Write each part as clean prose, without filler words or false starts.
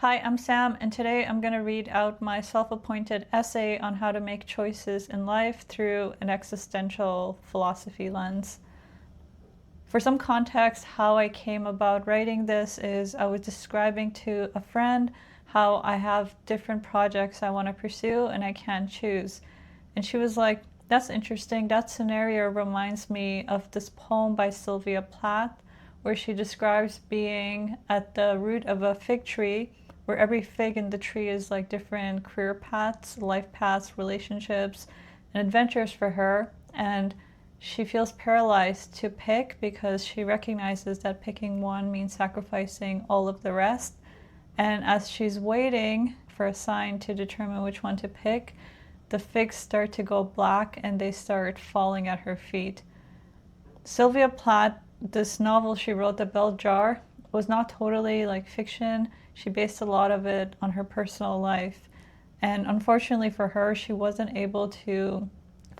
Hi, I'm Sam, and today I'm going to read out my self-appointed essay on how to make choices in life through an existential philosophy lens. For some context, how I came about writing this is I was describing to a friend how I have different projects I want to pursue and I can't choose. And she was like, "That's interesting. That scenario reminds me of this poem by Sylvia Plath, where she describes being at the root of a fig tree, where every fig in the tree is like different career paths, life paths, relationships, and adventures for her. And she feels paralyzed to pick because she recognizes that picking one means sacrificing all of the rest. And as she's waiting for a sign to determine which one to pick, the figs start to go black and they start falling at her feet." Sylvia Plath, this novel she wrote, The Bell Jar, was not totally like fiction. She based a lot of it on her personal life. And unfortunately for her, she wasn't able to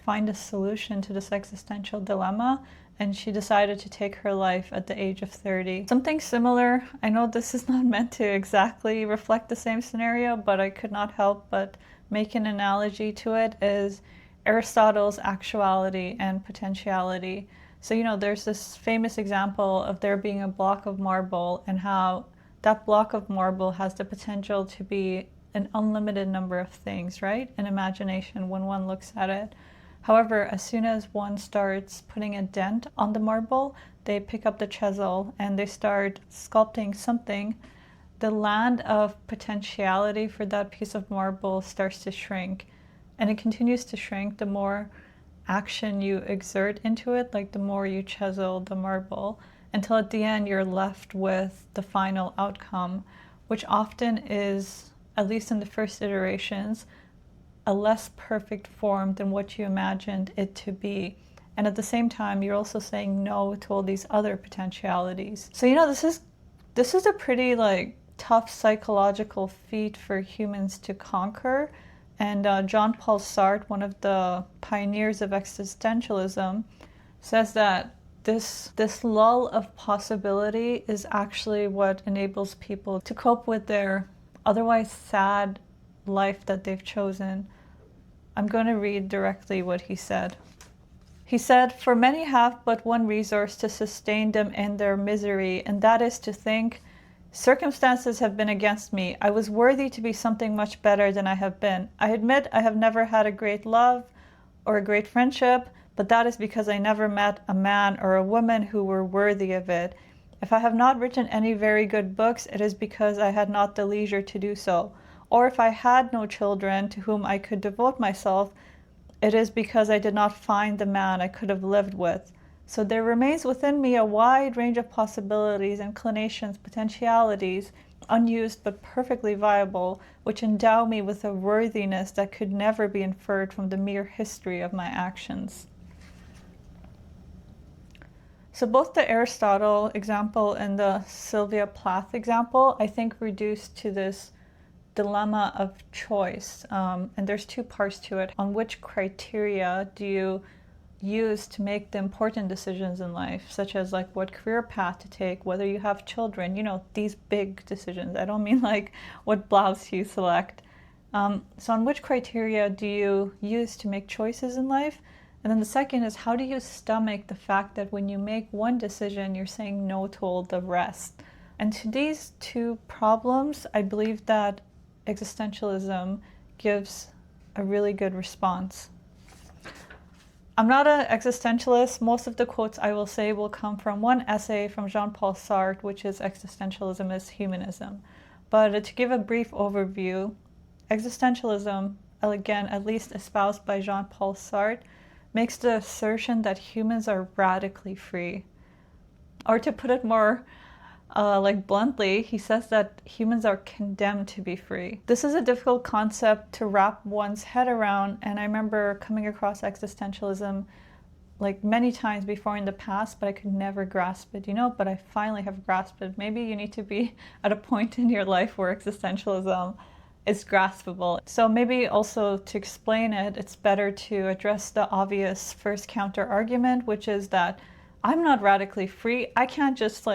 find a solution to this existential dilemma, and she decided to take her life at the age of 30. Something similar, I know this is not meant to exactly reflect the same scenario, but I could not help but make an analogy to it, is Aristotle's Actuality and Potentiality. So, there's this famous example of there being a block of marble and how that block of marble has the potential to be an unlimited number of things, right? In imagination when one looks at it. However, as soon as one starts putting a dent on the marble, they pick up the chisel and they start sculpting something. The land of potentiality for that piece of marble starts to shrink. And it continues to shrink the more action you exert into it, like the more you chisel the marble, until at the end you're left with the final outcome, which often is, at least in the first iterations, a less perfect form than what you imagined it to be. And at the same time, you're also saying no to all these other potentialities. So, this is a pretty tough psychological feat for humans to conquer. And Jean-Paul Sartre, one of the pioneers of existentialism, says that this lull of possibility is actually what enables people to cope with their otherwise sad life that they've chosen. I'm going to read directly what he said. He said, "For many have but one resource to sustain them in their misery, and that is to think, circumstances have been against me. I was worthy to be something much better than I have been. I admit I have never had a great love or a great friendship, but that is because I never met a man or a woman who were worthy of it. If I have not written any very good books, it is because I had not the leisure to do so. Or if I had no children to whom I could devote myself, it is because I did not find the man I could have lived with. So there remains within me a wide range of possibilities, inclinations, potentialities, unused but perfectly viable, which endow me with a worthiness that could never be inferred from the mere history of my actions." So both the Aristotle example and the Sylvia Plath example, I think, reduce to this dilemma of choice. And there's two parts to it. On which criteria do you use to make the important decisions in life, such as what career path to take, whether you have children, these big decisions. I don't mean what blouse you select. So on which criteria do you use to make choices in life? And then the second is, how do you stomach the fact that when you make one decision, you're saying no to all the rest? And to these two problems, I believe that existentialism gives a really good response. I'm not an existentialist. Most of the quotes I will say will come from one essay from Jean-Paul Sartre, which is Existentialism is Humanism. But to give a brief overview, existentialism, again, at least espoused by Jean-Paul Sartre, makes the assertion that humans are radically free. Or to put it more bluntly, he says that humans are condemned to be free. This is a difficult concept to wrap one's head around, and I remember coming across existentialism many times before in the past, but I could never grasp it, but I finally have grasped it. Maybe you need to be at a point in your life where existentialism is graspable. So maybe also to explain it, it's better to address the obvious first counter argument, which is that I'm not radically free. I can't just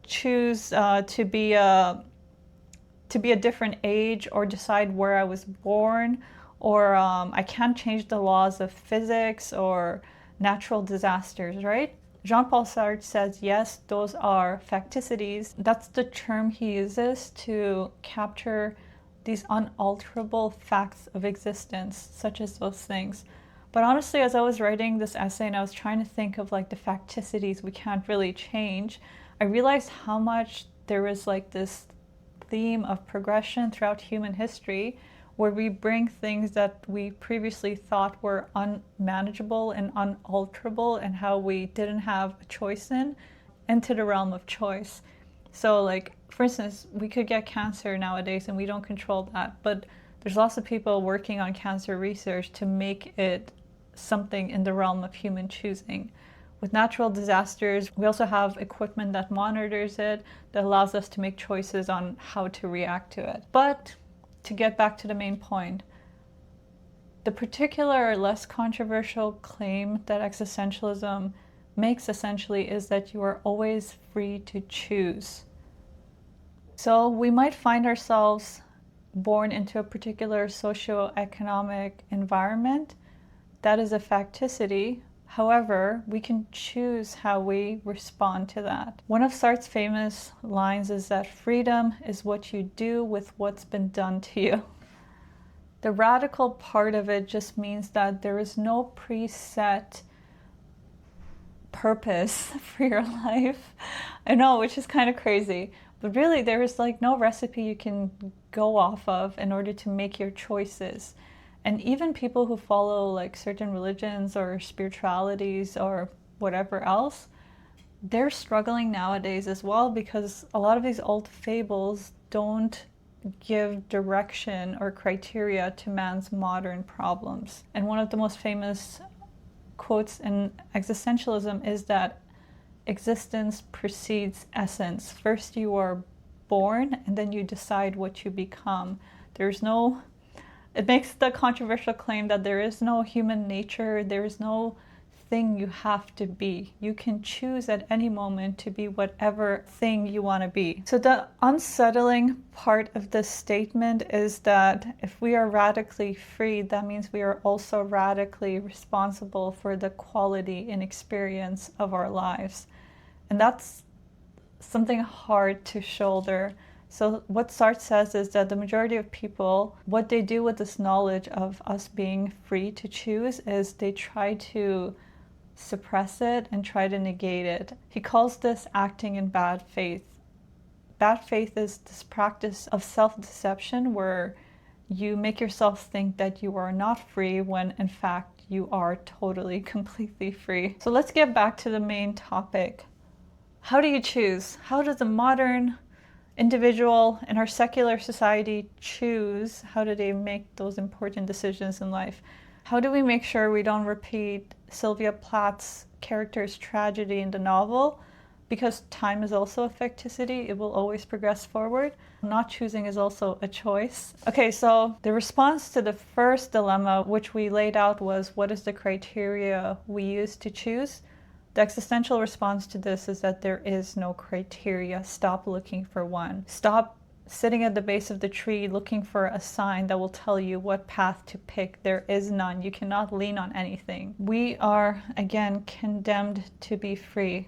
choose to be a to be a different age or decide where I was born, or I can't change the laws of physics or natural disasters, right? Jean-Paul Sartre says, yes, those are facticities. That's the term he uses to capture these unalterable facts of existence, such as those things. But honestly, as I was writing this essay and I was trying to think of like the facticities we can't really change, I realized how much there is like this theme of progression throughout human history, where we bring things that we previously thought were unmanageable and unalterable and how we didn't have a choice in, into the realm of choice. So like, for instance, we could get cancer nowadays and we don't control that, but there's lots of people working on cancer research to make it something in the realm of human choosing. With natural disasters, we also have equipment that monitors it, that allows us to make choices on how to react to it. But to get back to the main point, the particular or less controversial claim that existentialism makes essentially is that you are always free to choose. So we might find ourselves born into a particular socioeconomic environment that is a facticity. However, we can choose how we respond to that. One of Sartre's famous lines is that freedom is what you do with what's been done to you. The radical part of it just means that there is no preset purpose for your life. I know, which is kind of crazy, but really there is like no recipe you can go off of in order to make your choices. And even people who follow like certain religions or spiritualities or whatever else, they're struggling nowadays as well, because a lot of these old fables don't give direction or criteria to man's modern problems. And one of the most famous quotes in existentialism is that existence precedes essence. First you are born and then you decide what you become. It makes the controversial claim that there is no human nature, there is no thing you have to be. You can choose at any moment to be whatever thing you want to be. So the unsettling part of this statement is that if we are radically free, that means we are also radically responsible for the quality and experience of our lives. And that's something hard to shoulder. So what Sartre says is that the majority of people, what they do with this knowledge of us being free to choose is they try to suppress it and try to negate it. He calls this acting in bad faith. Bad faith is this practice of self-deception where you make yourself think that you are not free when in fact you are totally, completely free. So let's get back to the main topic. How do you choose? How does a modern individual in our secular society choose? How do they make those important decisions in life? How do we make sure we don't repeat Sylvia Plath's character's tragedy in the novel? Because time is also a facticity, it will always progress forward. Not choosing is also a choice. Okay, so the response to the first dilemma, which we laid out, was what is the criteria we use to choose? The existential response to this is that there is no criteria. Stop looking for one. Stop sitting at the base of the tree looking for a sign that will tell you what path to pick. There is none. You cannot lean on anything. We are, again, condemned to be free.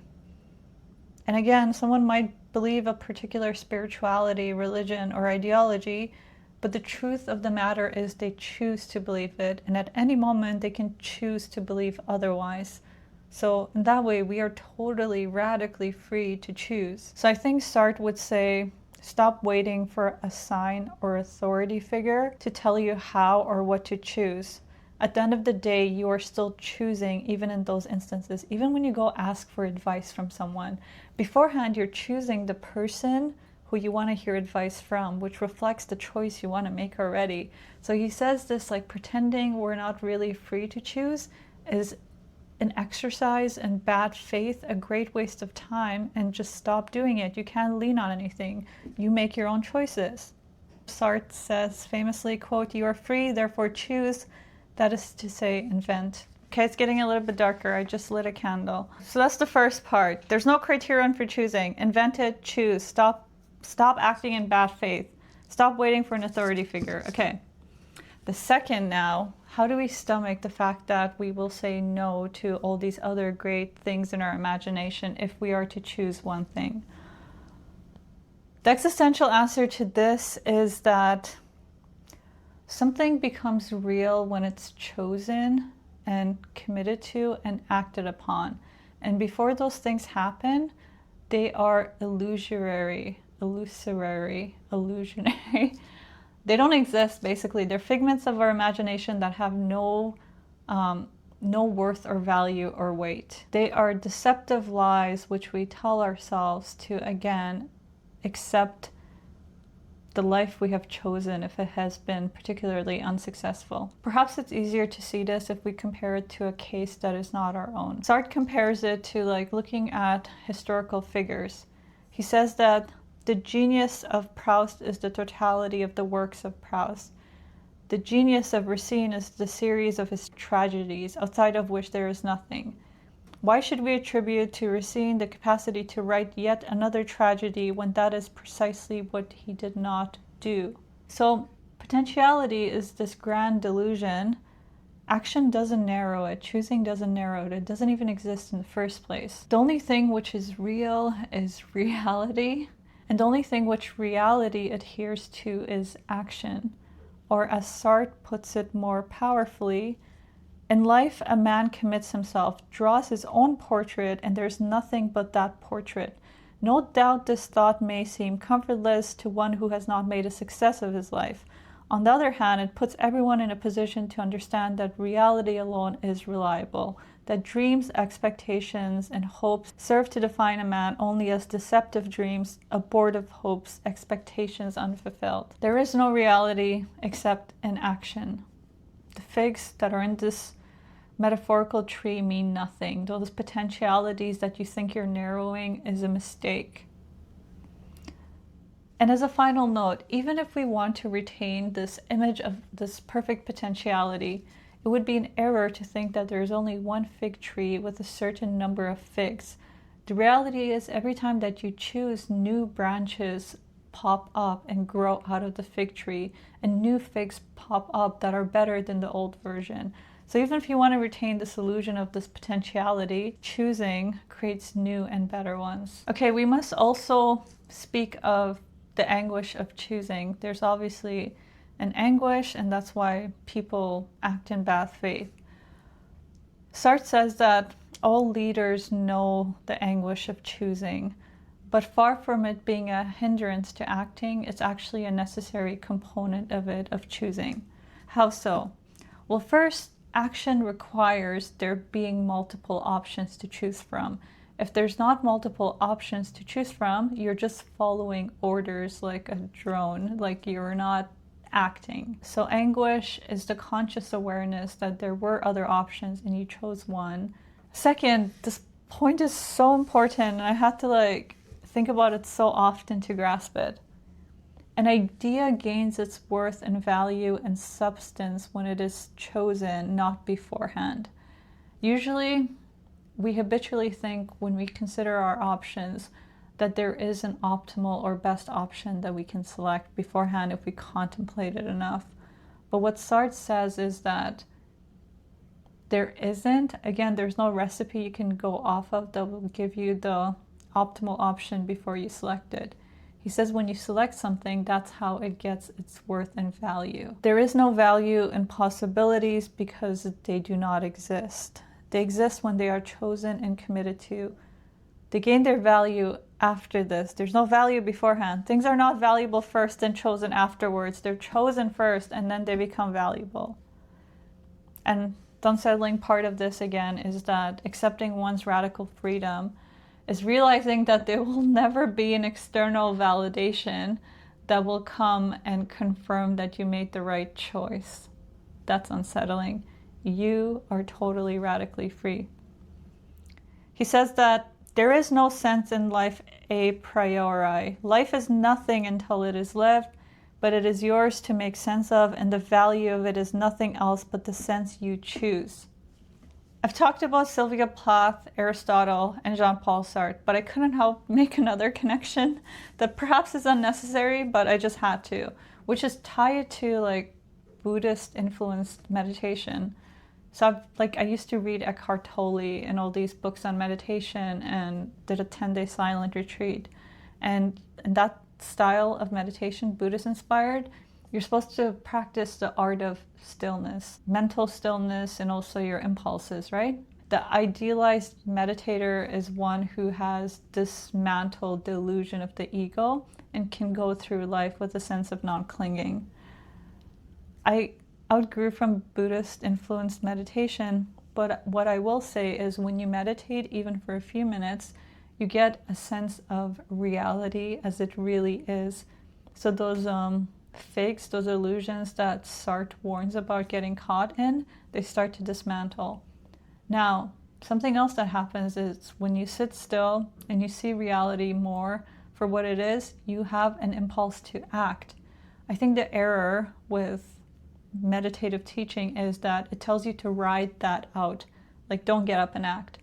And again, someone might believe a particular spirituality, religion, or ideology, but the truth of the matter is they choose to believe it, and at any moment they can choose to believe otherwise. So in that way, we are totally, radically free to choose. So I think Sartre would say, stop waiting for a sign or authority figure to tell you how or what to choose. At the end of the day, you are still choosing, even in those instances. Even when you go ask for advice from someone, beforehand, you're choosing the person who you want to hear advice from, which reflects the choice you want to make already. So he says this, like, pretending we're not really free to choose is an exercise in bad faith, a great waste of time, and just stop doing it. You can't lean on anything. You make your own choices. Sartre says famously, quote, "You are free, therefore choose." That is to say, invent. Okay, it's getting a little bit darker. I just lit a candle. So that's the first part. There's no criterion for choosing. Invent it, choose. Stop acting in bad faith. Stop waiting for an authority figure. Okay. The second now, how do we stomach the fact that we will say no to all these other great things in our imagination if we are to choose one thing? The existential answer to this is that something becomes real when it's chosen and committed to and acted upon. And before those things happen, they are illusionary. They don't exist, basically. They're figments of our imagination that have no worth or value or weight. They are deceptive lies which we tell ourselves to, again, accept the life we have chosen if it has been particularly unsuccessful. Perhaps it's easier to see this if we compare it to a case that is not our own. Sartre compares it to like looking at historical figures. He says that the genius of Proust is the totality of the works of Proust. The genius of Racine is the series of his tragedies, outside of which there is nothing. Why should we attribute to Racine the capacity to write yet another tragedy when that is precisely what he did not do? So, potentiality is this grand delusion. Action doesn't narrow it, choosing doesn't narrow it doesn't even exist in the first place. The only thing which is real is reality, and the only thing which reality adheres to is action. Or as Sartre puts it more powerfully, in life, a man commits himself, draws his own portrait, and there's nothing but that portrait. No doubt this thought may seem comfortless to one who has not made a success of his life. On the other hand, it puts everyone in a position to understand that reality alone is reliable, that dreams, expectations, and hopes serve to define a man only as deceptive dreams, abortive hopes, expectations unfulfilled. There is no reality except in action. The figs that are in this metaphorical tree mean nothing. Those potentialities that you think you're narrowing is a mistake. And as a final note, even if we want to retain this image of this perfect potentiality, it would be an error to think that there is only one fig tree with a certain number of figs. The reality is every time that you choose, new branches pop up and grow out of the fig tree, and new figs pop up that are better than the old version. So even if you want to retain this illusion of this potentiality, choosing creates new and better ones. Okay, we must also speak of the anguish of choosing. There's obviously an anguish, and that's why people act in bad faith. Sartre says that all leaders know the anguish of choosing, but far from it being a hindrance to acting, it's actually a necessary component of it, of choosing. How so? Well, first, action requires there being multiple options to choose from. If there's not multiple options to choose from, you're just following orders like a drone, like you're not acting. So anguish is the conscious awareness that there were other options and you chose one. Second, this point is so important, and I had to think about it so often to grasp it. An idea gains its worth and value and substance when it is chosen, not beforehand. Usually, we habitually think when we consider our options that there is an optimal or best option that we can select beforehand if we contemplate it enough. But what Sartre says is that there isn't. Again, there's no recipe you can go off of that will give you the optimal option before you select it. He says when you select something, that's how it gets its worth and value. There is no value in possibilities because they do not exist. They exist when they are chosen and committed to. They gain their value after this. There's no value beforehand. Things are not valuable first and chosen afterwards. They're chosen first and then they become valuable. And the unsettling part of this, again, is that accepting one's radical freedom is realizing that there will never be an external validation that will come and confirm that you made the right choice. That's unsettling. You are totally radically free. He says that there is no sense in life a priori. Life is nothing until it is lived, but it is yours to make sense of, and the value of it is nothing else but the sense you choose. I've talked about Sylvia Plath, Aristotle, and Jean-Paul Sartre, but I couldn't help make another connection that perhaps is unnecessary, but I just had to, which is tie it to like Buddhist influenced meditation. So I used to read Eckhart Tolle and all these books on meditation and did a 10-day silent retreat. And in that style of meditation, Buddhist inspired, you're supposed to practice the art of stillness, mental stillness, and also your impulses, right? The idealized meditator is one who has dismantled the illusion of the ego and can go through life with a sense of non-clinging. I outgrew from Buddhist influenced meditation, but what I will say is when you meditate, even for a few minutes, you get a sense of reality as it really is. So those fakes, those illusions that Sartre warns about getting caught in, they start to dismantle. Now, something else that happens is when you sit still and you see reality more for what it is, you have an impulse to act. I think the error with meditative teaching is that it tells you to ride that out, like don't get up and act.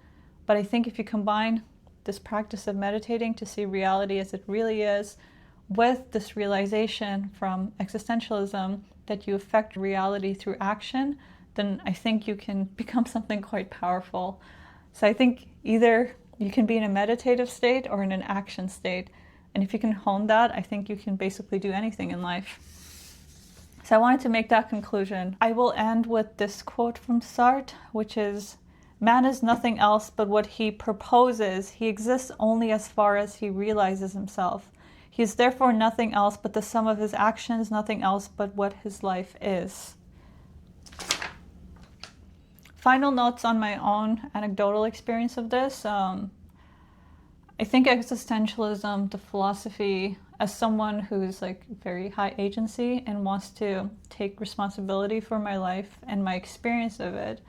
But I think if you combine this practice of meditating to see reality as it really is with this realization from existentialism that you affect reality through action, then I think you can become something quite powerful. So I think either you can be in a meditative state or in an action state. And if you can hone that, I think you can basically do anything in life. So I wanted to make that conclusion. I will end with this quote from Sartre, which is, "Man is nothing else but what he proposes. He exists only as far as he realizes himself. He is therefore nothing else but the sum of his actions, nothing else but what his life is." Final notes on my own anecdotal experience of this. I think existentialism, the philosophy, as someone who's like very high agency and wants to take responsibility for my life and my experience of it,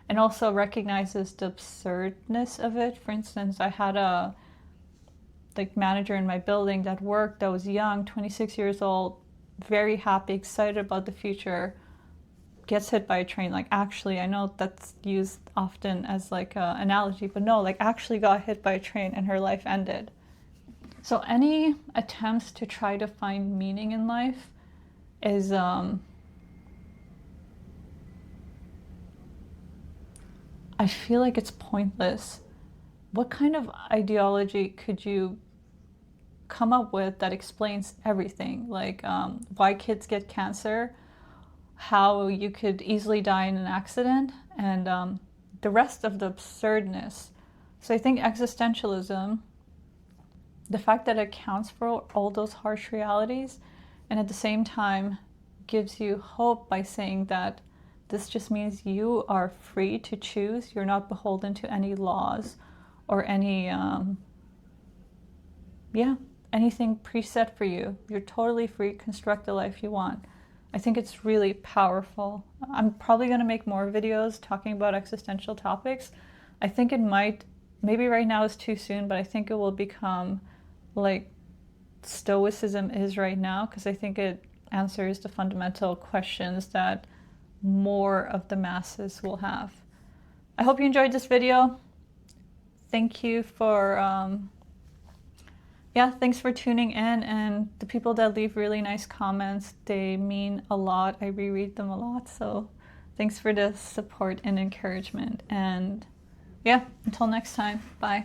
and also recognizes the absurdness of it. For instance, I had a manager in my building that worked, that was young, 26 years old, very happy, excited about the future, gets hit by a train. Like actually, I know that's used often as like an analogy, but no, like actually got hit by a train and her life ended. So any attempts to try to find meaning in life is I feel like it's pointless. What kind of ideology could you come up with that explains everything? Like why kids get cancer, how you could easily die in an accident, and the rest of the absurdness. So I think existentialism, the fact that it accounts for all those harsh realities and at the same time gives you hope by saying that this just means you are free to choose. You're not beholden to any laws or any, anything preset for you. You're totally free to construct the life you want. I think it's really powerful. I'm probably going to make more videos talking about existential topics. I think it might, maybe right now is too soon, but I think it will become like Stoicism is right now, because I think it answers the fundamental questions that more of the masses will have. I hope you enjoyed this video. Thank you for, thanks for tuning in, and the people that leave really nice comments, they mean a lot. I reread them a lot, so thanks for the support and encouragement. And yeah, until next time, bye.